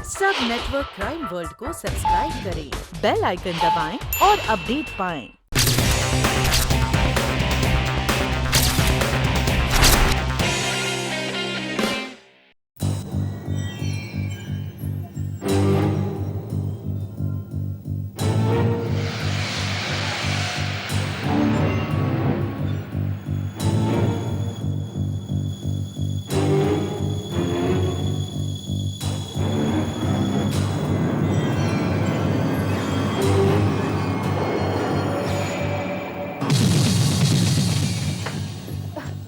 सब network crime world को subscribe करें, बेल आइकन दबाएं और अपडेट पाएं।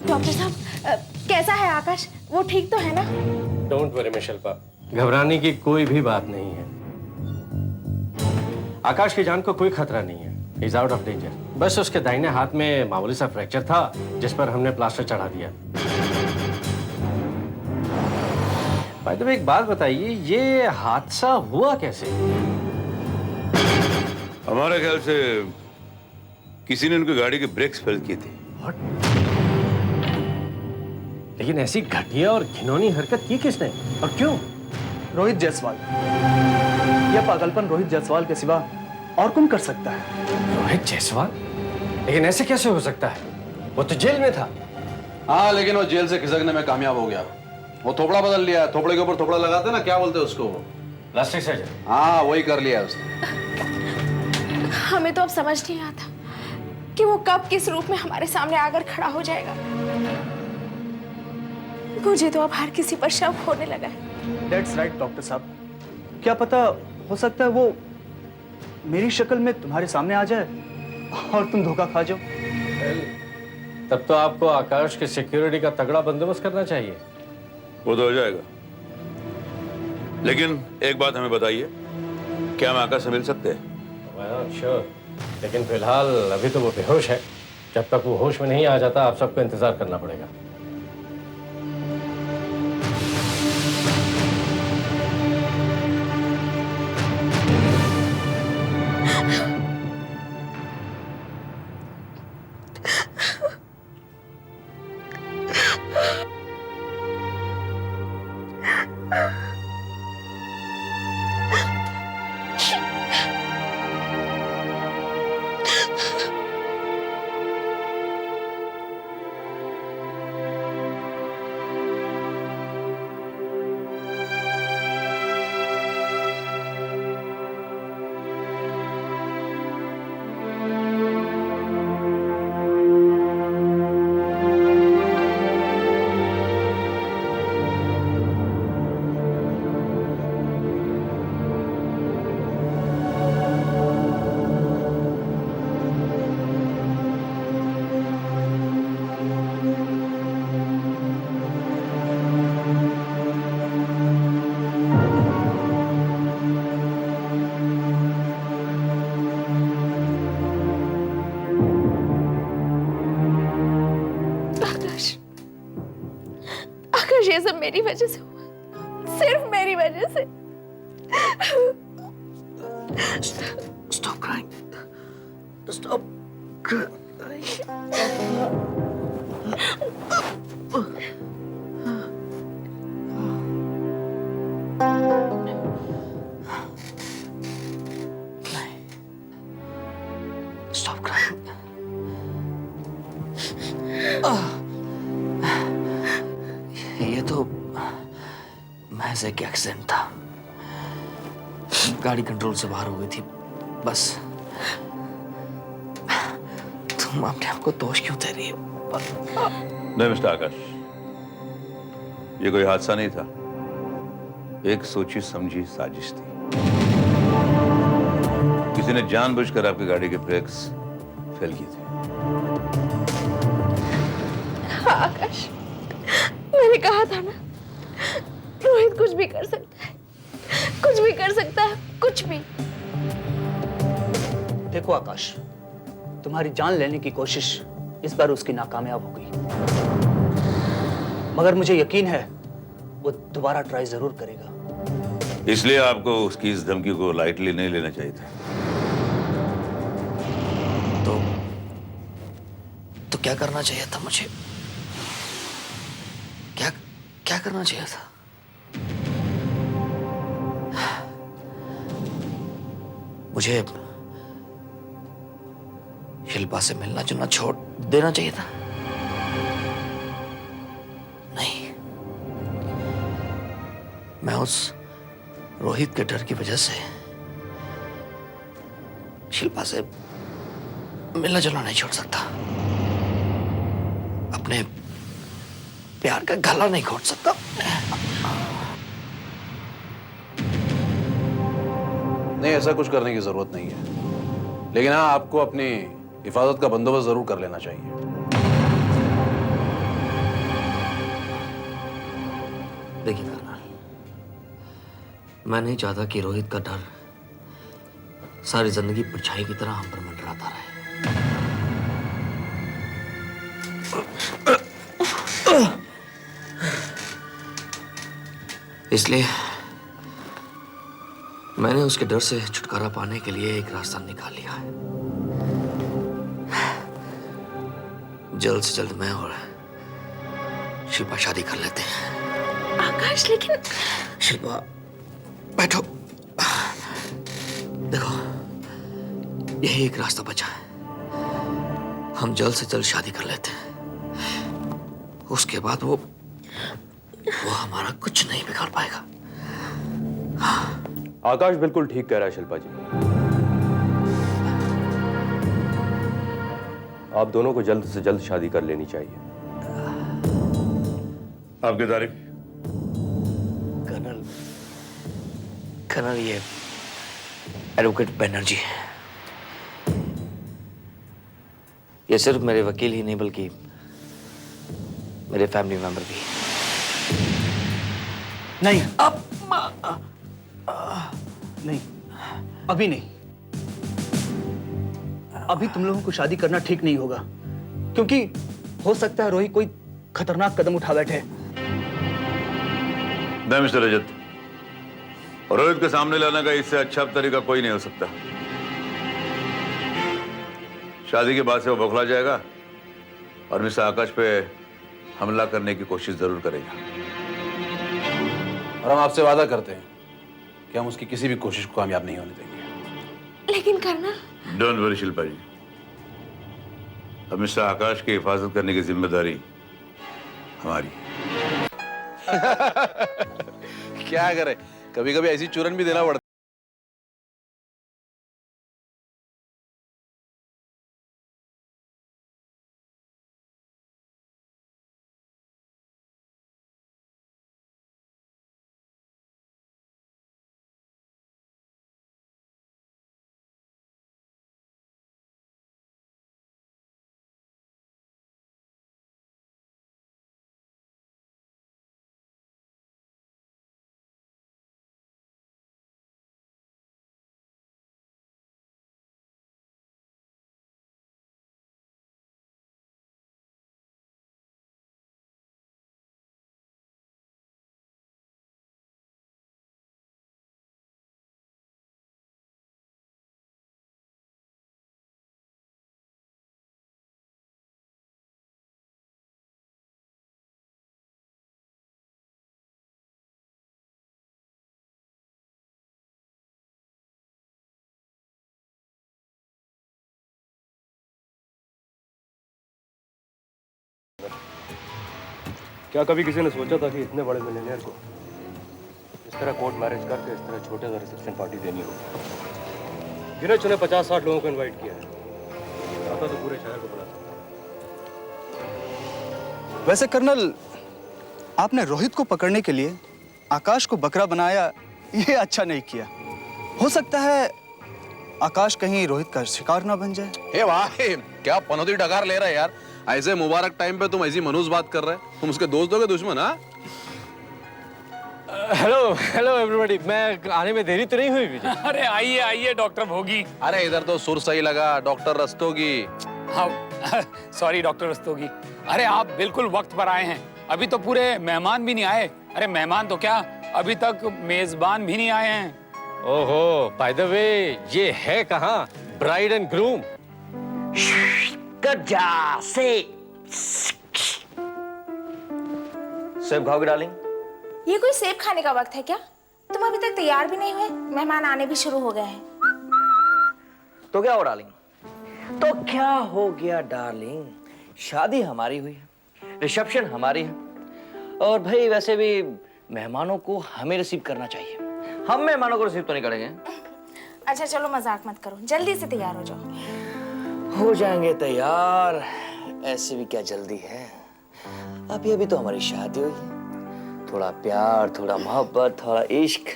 डॉक्टर साहब, कैसा है आकाश? वो ठीक तो है ना? डोंट वरी मिशेल्पा, घबराने की कोई भी बात नहीं है। आकाश की जान को कोई खतरा नहीं है। He is out of danger. बस उसके दाहिने हाथ में मामूली सा फ्रैक्चर था जिस पर हमने प्लास्टर चढ़ा दिया। भाई तो एक बात बताइए, ये हादसा हुआ कैसे? हमारे ख्याल से किसी ने उनकी गाड़ी के ब्रेक्स फेल किए थे। लेकिन ऐसी घटिया और घिनौनी हरकत की किसने और क्यों? रोहित जायसवाल। यह पागलपन रोहित जायसवाल के सिवा और कौन कर सकता है? रोहित जायसवाल? लेकिन ऐसे कैसे हो सकता है? वो तो जेल में था। हाँ, लेकिन वो जेल से खिसकने में कामयाब हो गया। वो थोपड़ा बदल लिया। थोपड़े के ऊपर थोपड़ा लगाते ना, क्या बोलते हैं उसको? Plastic surgeon. हाँ, वही कर लिया उसने। हमें तो अब समझ नहीं आता कि वो कब किस रूप में हमारे सामने आकर खड़ा हो जाएगा। मुझे तो अब हर किसी पर शक होने लगा है। That's right, डॉक्टर साहब। क्या पता, हो सकता है वो मेरी शक्ल में तुम्हारे सामने आ जाए और तुम धोखा खा जाओ। तब तो आपको आकाश की सिक्योरिटी का तगड़ा बंदोबस्त करना चाहिए। वो तो हो जाएगा, लेकिन एक बात हमें बताइए, क्या हम आकाश से मिल सकते हैं? श्योर, लेकिन फिलहाल अभी तो वो बेहोश है। जब तक वो होश में नहीं आ जाता, आप सबको इंतजार करना पड़ेगा। आकाश, ये सब मेरी वजह से हुआ, सिर्फ मेरी वजह से। Stop crying. Stop crying. Stop crying. ये तो महज एक एक्सीडेंट था। गाड़ी कंट्रोल से बाहर हो गई थी, बस। तुम अपने आप को दोष क्यों दे रही हो? नहीं मिस्टर आकाश, ये कोई हादसा नहीं था, एक सोची समझी साजिश थी। किसी ने जानबूझकर आपकी गाड़ी के ब्रेक्स फेल किए थे। हाँ आकाश, मैंने कहा था ना, रोहित कुछ भी कर सकता है, कुछ भी कर सकता है, कुछ भी। देखो आकाश, तुम्हारी जान लेने की कोशिश इस बार उसकी नाकामयाब हो गई, मगर मुझे यकीन है वो दोबारा ट्राई जरूर करेगा। इसलिए आपको उसकी इस धमकी को लाइटली नहीं लेना चाहिए था। तो क्या करना चाहिए था मुझे? क्या क्या करना चाहिए था? मुझे शिल्पा से मिलना जुलना छोड़ देना चाहिए था। नहीं, मैं उस रोहित के डर की वजह से शिल्पा से मिलना जुलना नहीं छोड़ सकता, अपने प्यार का गला नहीं घोट सकता। नहीं, ऐसा कुछ करने की जरूरत नहीं है, लेकिन हाँ, आपको अपनी हिफाजत का बंदोबस्त जरूर कर लेना चाहिए। देखिए कर्नल, मैं नहीं चाहता कि रोहित का डर सारी जिंदगी परछाई की तरह हम पर मंडराता रहे। इसलिए मैंने उसके डर से छुटकारा पाने के लिए एक रास्ता निकाल लिया है। जल्द से जल्द मैं और शिल्पा शादी कर लेते हैं। आकाश, लेकिन शिल्पा बैठो। देखो, यही एक रास्ता बचा है। हम जल्द से जल्द शादी कर लेते हैं, उसके बाद वो हमारा कुछ नहीं बिगाड़ पाएगा। आकाश बिल्कुल ठीक कह रहा है शिल्पा जी। आप दोनों को जल्द से जल्द शादी कर लेनी चाहिए। आपकी तारीफ। कर्नल, ये एडवोकेट बनर्जी, ये सिर्फ मेरे वकील ही नहीं बल्कि मेरे फैमिली मेंबर भी। नहीं, नहीं, अभी नहीं। अभी तुम लोगों को शादी करना ठीक नहीं होगा, क्योंकि हो सकता है रोहित कोई खतरनाक कदम उठा बैठे। नहीं मिस्टर रजत, रोहित के सामने लाने का इससे अच्छा तरीका कोई नहीं हो सकता। शादी के बाद से वो बौखला जाएगा और मिस्टर आकाश पे हमला करने की कोशिश जरूर करेगा। और हम आपसे वादा करते हैं कि हम उसकी किसी भी कोशिश को कामयाब नहीं होने देंगे। लेकिन कर्नल, डोंट वरी शिल्पा जी, अब मिस्टर आकाश की हिफाजत करने की जिम्मेदारी हमारी है। क्या करे, कभी कभी ऐसी चूरन भी देना पड़ता। क्या कभी किसी ने सोचा था कि इतने बड़े मिलियनेयर को इस तरह कोर्ट मैरिज करके इस तरह छोटे सा रिसेप्शन पार्टी देनी होगी? गिने चुने 50-60 लोगों को इनवाइट किया है, आता तो पूरे शहर को बुला सकता। वैसे कर्नल, आपने रोहित को पकड़ने के लिए आकाश को बकरा बनाया, ये अच्छा नहीं किया। हो सकता है आकाश कहीं रोहित का शिकार ना बन जाए। हे वाह, क्या पनौती डकार ले रहा है यार। ऐसे मुबारक टाइम पे तुम ऐसी मनूस बात कर रहे हैं। तुम उसके दोस्त हो के दुश्मन? हाँ, हेलो हेलो एवरीबॉडी, मैं आने में देरी तो नहीं हुई मुझे? अरे आइए आइए डॉक्टर भोगी। अरे इधर तो सुर सही लगा, डॉक्टर रस्तोगी। हाँ, सॉरी डॉक्टर रस्तोगी। अरे आप बिल्कुल वक्त पर आए हैं, अभी तो पूरे मेहमान भी नहीं आए। अरे मेहमान तो क्या, अभी तक मेजबान भी नहीं आए हैं। ओहो, बाय द वे, ये है कहाँ ब्राइड एंड ग्रूम? सेब खाओगे डार्लिंग? ये कोई सेब खाने का वक्त है क्या? तुम अभी तक तैयार भी नहीं हुए, मेहमान आने भी शुरू हो गए हैं। तो क्या हो डार्लिंग? तो क्या हो गया डार्लिंग? शादी हमारी हुई है, रिसेप्शन हमारी है, और भाई वैसे भी मेहमानों को हमें रिसीव करना चाहिए। हम मेहमानों को रिसीव तो नहीं करेंगे। अच्छा चलो मजाक मत करो, जल्दी से तैयार हो जाओ। हो जाएंगे तैयार, ऐसे भी क्या जल्दी है, अभी अभी तो हमारी शादी हुई है। थोड़ा प्यार, थोड़ा मोहब्बत, थोड़ा इश्क,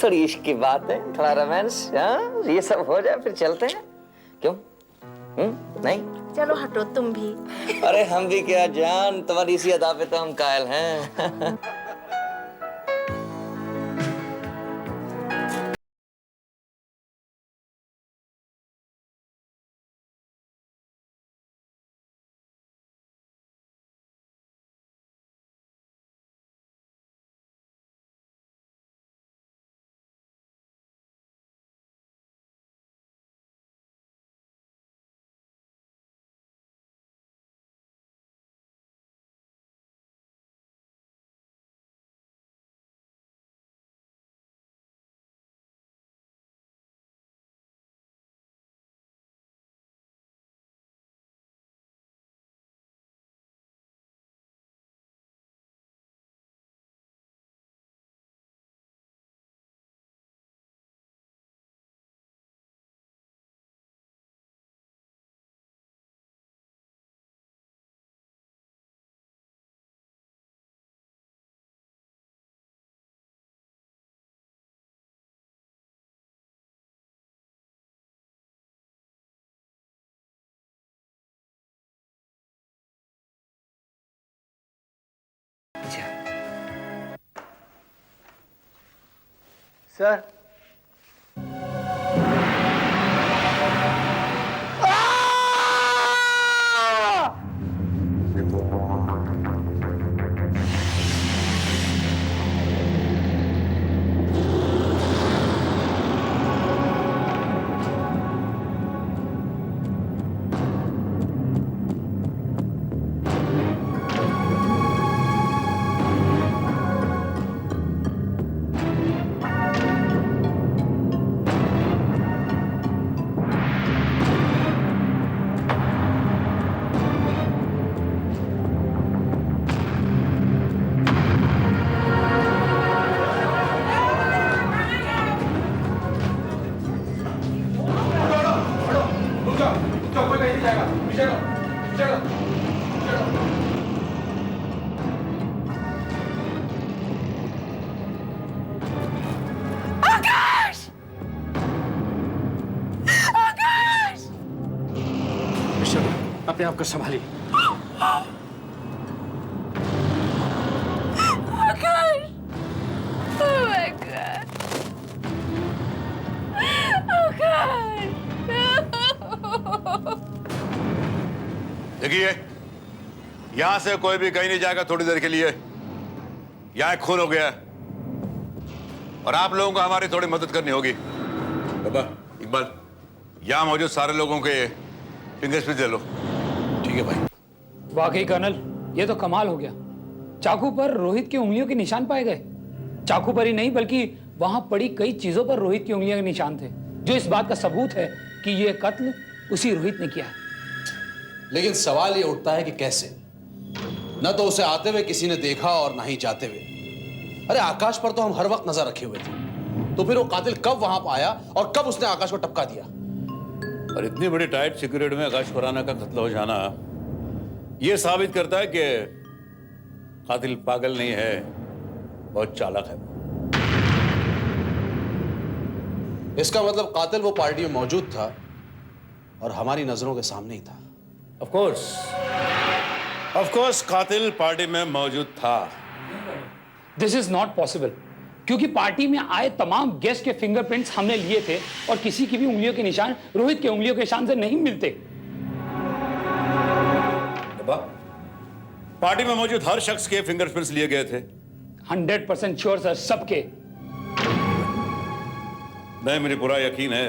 थोड़ी इश्क की बात है, थोड़ा रोमांस, हाँ ये सब हो जाए फिर चलते हैं। क्यों? नहीं? चलो हटो तुम भी। अरे हम भी क्या जान, तुम्हारी इसी अदा पे तो हम कायल हैं। सर अपने आप को संभालिए। देखिए, यहां से कोई भी कहीं नहीं जाएगा थोड़ी देर के लिए। यहां एक खून हो गया है और आप लोगों को हमारी थोड़ी मदद करनी होगी। बाबा इकबाल, यहां मौजूद सारे लोगों के फिंगरप्रिंट दे लो। ठीक है भाई। वाकई कर्नल, ये तो कमाल हो गया। चाकू पर रोहित की उंगलियों के निशान पाए गए। चाकू पर ही नहीं बल्कि वहां पड़ी कई चीजों पर रोहित की उंगलियों के निशान थे, जो इस बात का सबूत है कि यह कत्ल उसी रोहित ने किया है। लेकिन सवाल ये उठता है कि कैसे? न तो उसे आते हुए किसी ने देखा और ना ही जाते हुए। अरे आकाश पर तो हम हर वक्त नजर रखे हुए थे, तो फिर वो कातिल कब वहां पर आया और कब उसने आकाश को टपका दिया? और इतनी बड़ी टाइट सिक्योरिटी में आकाश खुराना का कत्ल हो जाना यह साबित करता है कि कातिल पागल नहीं है, बहुत चालाक है। इसका मतलब कातिल वो पार्टी में मौजूद था और हमारी नजरों के सामने ही था। ऑफ कोर्स कातिल पार्टी में मौजूद था। दिस इज नॉट पॉसिबल, क्योंकि पार्टी में आए तमाम गेस्ट के फिंगरप्रिंट्स हमने लिए थे और किसी की भी उंगलियों के निशान रोहित के उंगलियों के निशान से नहीं मिलते। पार्टी में मौजूद हर शख्स के फिंगरप्रिंट्स लिए गए थे। 100% श्योर सर, सबके। नहीं, मुझे पूरा यकीन है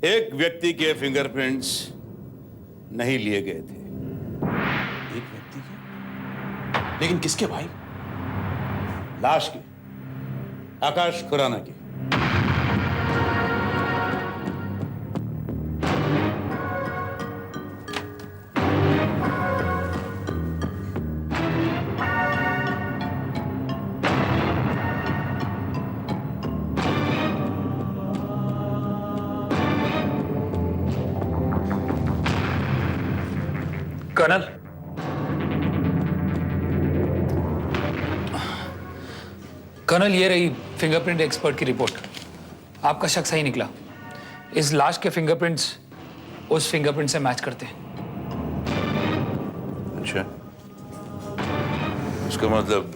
एक व्यक्ति के फिंगरप्रिंट्स नहीं लिए गए थे। एक व्यक्ति के? लेकिन किसके भाई? लाश के, आकाश खुराना के। कर्नल, कर्नल ये रही फिंगरप्रिंट एक्सपर्ट की रिपोर्ट। आपका शक सही निकला। इस लाश के फिंगरप्रिंट्स उस फिंगरप्रिंट से मैच करते हैं। अच्छा, इसका मतलब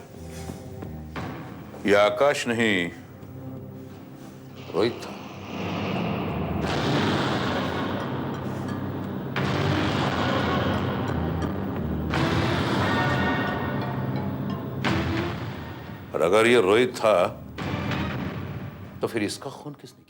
ये आकाश नहीं रोहित था। और अगर ये रोहित था तो फिर इसका खून किसने किया?